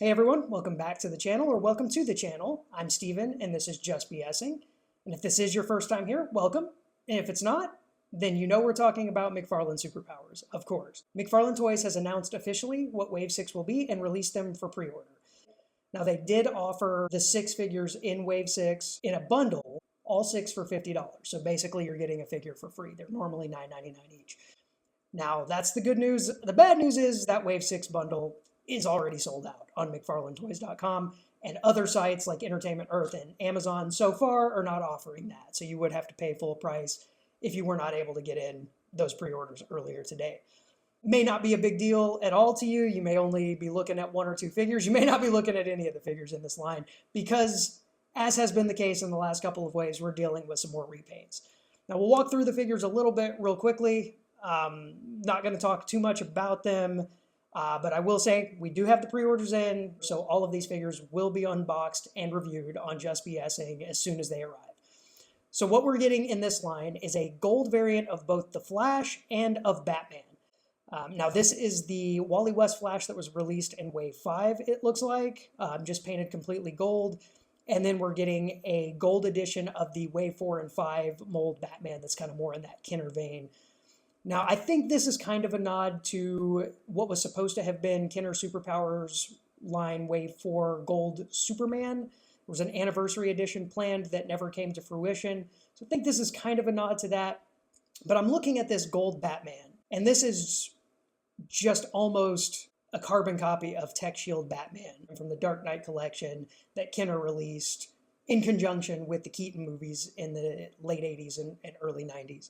Hey everyone, welcome back to the channel, or welcome to the channel. I'm Steven and this is Just BSing. And if this is your first time here, welcome. And if it's not, then you know we're talking about McFarlane Super Powers, of course. McFarlane Toys has announced officially what Wave 6 will be and released them for pre-order. Now they did offer the 6 figures in Wave 6 in a bundle, all 6 for $50. So basically you're getting a figure for free. They're normally $9.99 each. Now that's the good news. The bad news is that Wave 6 bundle is already sold out on McFarlaneToys.com, and other sites like Entertainment Earth and Amazon so far are not offering that. So you would have to pay full price if you were not able to get in those pre-orders earlier today. May not be a big deal at all to you. You may only be looking at 1 or 2 figures. You may not be looking at any of the figures in this line because, as has been the case in the last couple of waves, we're dealing with some more repaints. Now we'll walk through the figures a little bit real quickly. Not going to talk too much about them. But I will say we do have the pre-orders in, so all of these figures will be unboxed and reviewed on Just BSing as soon as they arrive. So what we're getting in this line is a gold variant of both the Flash and of Batman. Now this is the Wally West Flash that was released in Wave 5, it looks like, just painted completely gold. And then we're getting a gold edition of the Wave 4 and 5 mold Batman that's kind of more in that Kenner vein. Now, I think this is kind of a nod to what was supposed to have been Kenner Super Powers line Wave 4 Gold Superman. There was an anniversary edition planned that never came to fruition. So I think this is kind of a nod to that. But I'm looking at this gold Batman, and this is just almost a carbon copy of Tech Shield Batman from the Dark Knight collection that Kenner released in conjunction with the Keaton movies in the late 80s and early 90s.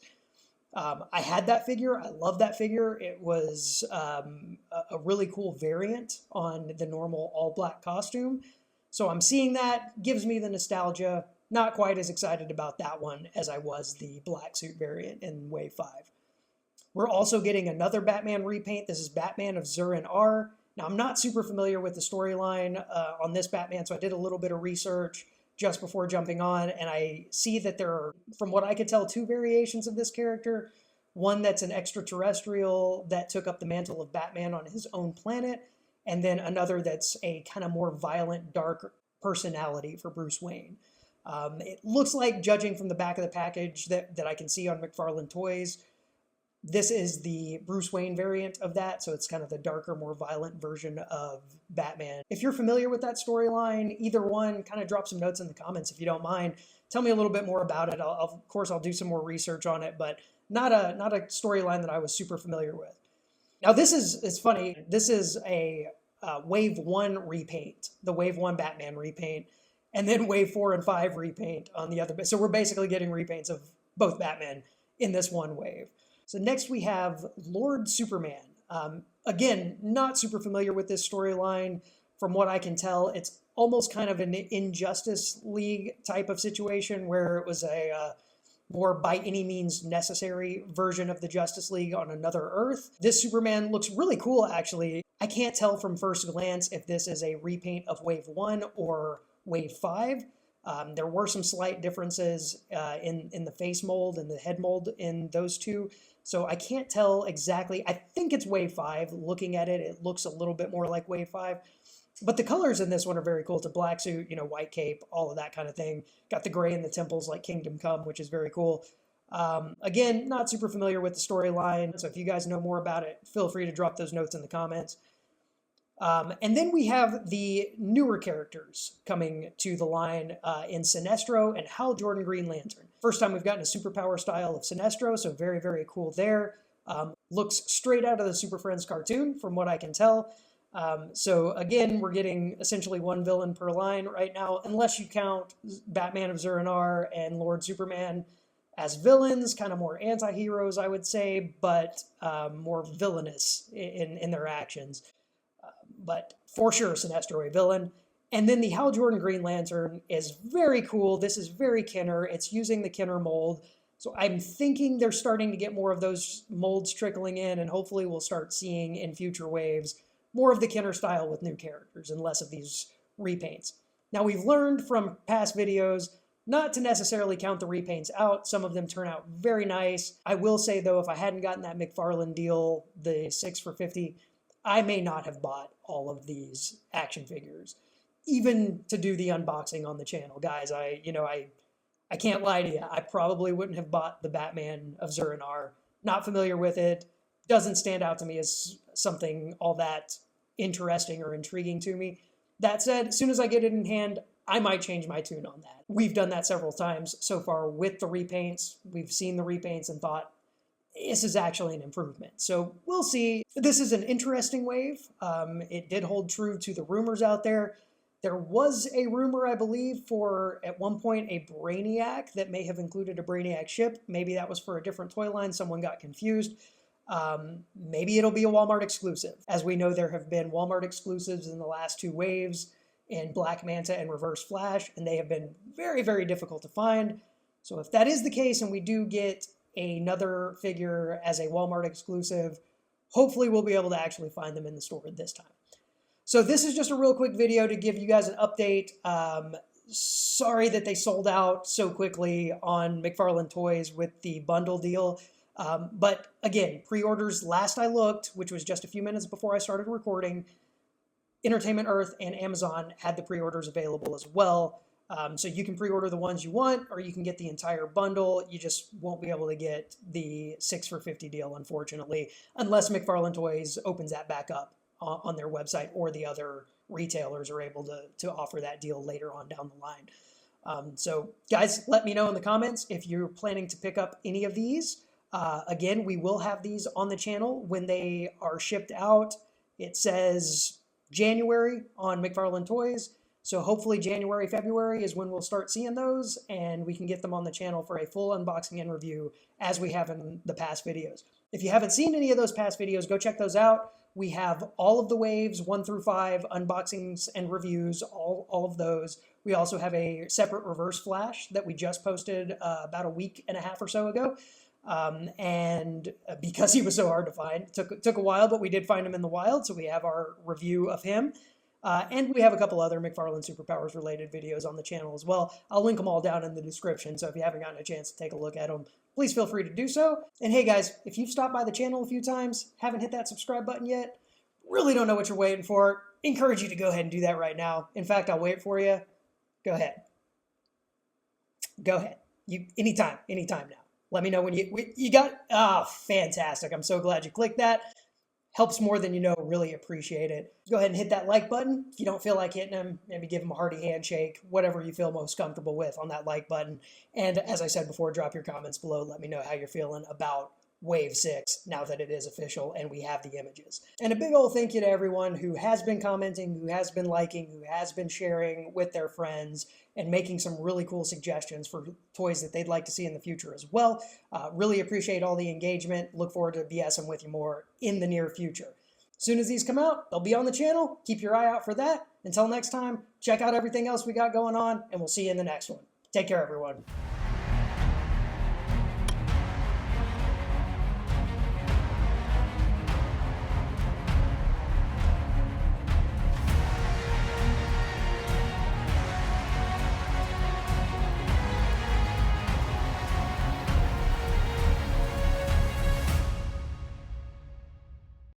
I had that figure. I love that figure. It was a really cool variant on the normal all-black costume. So I'm seeing that, gives me the nostalgia. Not quite as excited about that one as I was the black suit variant in Wave 5. We're also getting another Batman repaint. This is Batman of Zur-En-Arrh. Now, I'm not super familiar with the storyline on this Batman, so I did a little bit of research just before jumping on, and I see that there are, from what I could tell, 2 variations of this character. One that's an extraterrestrial that took up the mantle of Batman on his own planet, and then another that's a kind of more violent, dark personality for Bruce Wayne. It looks like, judging from the back of the package that I can see on McFarlane Toys, this is the Bruce Wayne variant of that, so it's kind of the darker, more violent version of Batman. If you're familiar with that storyline, either one, kind of drop some notes in the comments if you don't mind. Tell me a little bit more about it. Of course, I'll do some more research on it, but not a storyline that I was super familiar with. Now, it's funny. This is a Wave 1 repaint, the Wave 1 Batman repaint, and then Wave 4 and 5 repaint on the other. So we're basically getting repaints of both Batman in this one wave. So next we have Lord Superman. Again, not super familiar with this storyline. From what I can tell, it's almost kind of an Injustice League type of situation where it was a more by any means necessary version of the Justice League on another Earth. This Superman looks really cool, actually. I can't tell from first glance if this is a repaint of Wave 1 or Wave 5. There were some slight differences in the face mold and the head mold in those two. So I can't tell exactly. I think it's Wave 5. Looking at it, it looks a little bit more like Wave 5. But the colors in this one are very cool. It's a black suit, white cape, all of that kind of thing. Got the gray in the temples like Kingdom Come, which is very cool. Again, not super familiar with the storyline. So if you guys know more about it, feel free to drop those notes in the comments. And then we have the newer characters coming to the line in Sinestro and Hal Jordan Green Lantern. First time we've gotten a superpower style of Sinestro, so very, very cool there. Looks straight out of the Super Friends cartoon, from what I can tell. So again, we're getting essentially 1 villain per line right now, unless you count Batman of Zur-En-Arrh and Lord Superman as villains, kind of more anti-heroes, I would say, but more villainous in their actions. But for sure, Sinestro a villain. And then the Hal Jordan Green Lantern is very cool. This is very Kenner. It's using the Kenner mold. So I'm thinking they're starting to get more of those molds trickling in, and hopefully we'll start seeing in future waves more of the Kenner style with new characters and less of these repaints. Now, we've learned from past videos not to necessarily count the repaints out. Some of them turn out very nice. I will say, though, if I hadn't gotten that McFarlane deal, the 6 for $50, I may not have bought all of these action figures, even to do the unboxing on the channel. Guys, I can't lie to you. I probably wouldn't have bought the Batman of Zur-En-Arrh. Not familiar with it. Doesn't stand out to me as something all that interesting or intriguing to me. That said, as soon as I get it in hand, I might change my tune on that. We've done that several times so far with the repaints. We've seen the repaints and thought, this is actually an improvement. So we'll see. This is an interesting wave. It did hold true to the rumors out there. There was a rumor, I believe, for at one point a Brainiac that may have included a Brainiac ship. Maybe that was for a different toy line. Someone got confused. Maybe it'll be a Walmart exclusive. As we know, there have been Walmart exclusives in the last 2 waves in Black Manta and Reverse Flash, and they have been very, very difficult to find. So if that is the case and we do get another figure as a Walmart exclusive, hopefully we'll be able to actually find them in the store this time. So this is just a real quick video to give you guys an update. Sorry that they sold out so quickly on McFarlane Toys with the bundle deal. But again, pre-orders last I looked, which was just a few minutes before I started recording, Entertainment Earth and Amazon had the pre-orders available as well. So you can pre-order the ones you want, or you can get the entire bundle. You just won't be able to get the 6 for $50 deal, unfortunately, unless McFarlane Toys opens that back up on their website, or the other retailers are able to offer that deal later on down the line. So guys, let me know in the comments if you're planning to pick up any of these. Again, we will have these on the channel when they are shipped out. It says January on McFarlane Toys. So hopefully January, February is when we'll start seeing those, and we can get them on the channel for a full unboxing and review as we have in the past videos. If you haven't seen any of those past videos, go check those out. We have all of the waves, 1 through 5, unboxings and reviews, all of those. We also have a separate Reverse Flash that we just posted about a week and a half or so ago. And because he was so hard to find, it took a while, but we did find him in the wild, so we have our review of him. And we have a couple other McFarlane Super Powers related videos on the channel as well. I'll link them all down in the description, so if you haven't gotten a chance to take a look at them, please feel free to do so. And hey guys, if you've stopped by the channel a few times, haven't hit that subscribe button yet, really don't know what you're waiting for, encourage you to go ahead and do that right now. In fact, I'll wait for you. Go ahead. Go ahead. Anytime now. Let me know when you got, fantastic. I'm so glad you clicked that. Helps more than you know, really appreciate it. Go ahead and hit that like button. If you don't feel like hitting them, maybe give them a hearty handshake, whatever you feel most comfortable with on that like button. And as I said before, drop your comments below. Let me know how you're feeling about Wave 6 now that it is official and we have the images. And a big old thank you to everyone who has been commenting, who has been liking, who has been sharing with their friends and making some really cool suggestions for toys that they'd like to see in the future as well. Really appreciate all the engagement. Look forward to BSing with you more in the near future. As soon as these come out, they'll be on the channel. Keep your eye out for that. Until next time, check out everything else we got going on, and we'll see you in the next one. Take care, everyone.